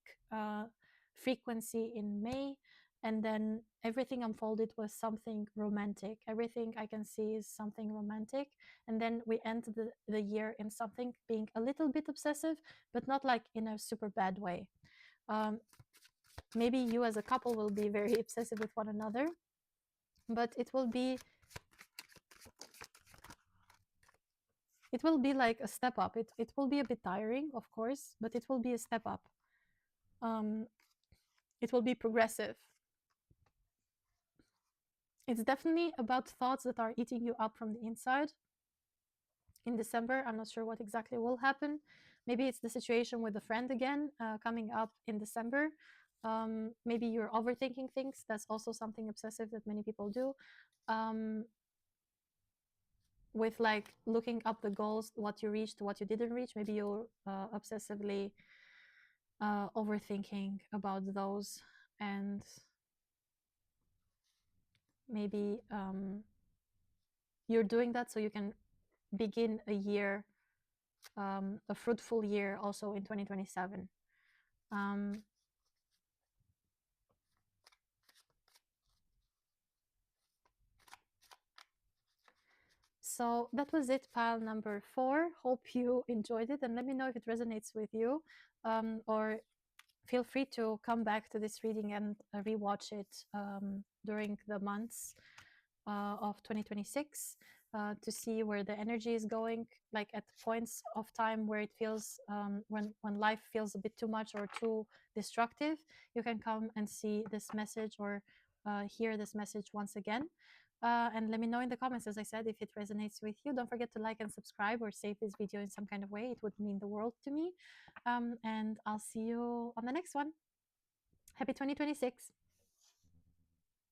frequency in May, and then everything unfolded was something romantic. Everything I can see is something romantic. And then we end the year in something being a little bit obsessive, but not like in a super bad way. Maybe you as a couple will be very obsessive with one another, but it will be like a step up. It will be a bit tiring, of course, but it will be a step up. It will be progressive. It's definitely about thoughts that are eating you up from the inside. In December, I'm not sure what exactly will happen. Maybe it's the situation with a friend again coming up in December. Maybe you're overthinking things. That's also something obsessive that many people do. With like looking up the goals, what you reached, what you didn't reach. Maybe you're obsessively overthinking about those, and maybe you're doing that so you can begin a year, a fruitful year also in 2027. So that was it, pile number 4. Hope you enjoyed it, and let me know if it resonates with you, or feel free to come back to this reading and rewatch it during the months of 2026 to see where the energy is going. Like at points of time where it feels when life feels a bit too much or too destructive, you can come and see this message or hear this message once again. And let me know in the comments, as I said, if it resonates with you. Don't forget to like and subscribe or save this video in some kind of way. It would mean the world to me. And I'll see you on the next one. Happy 2026.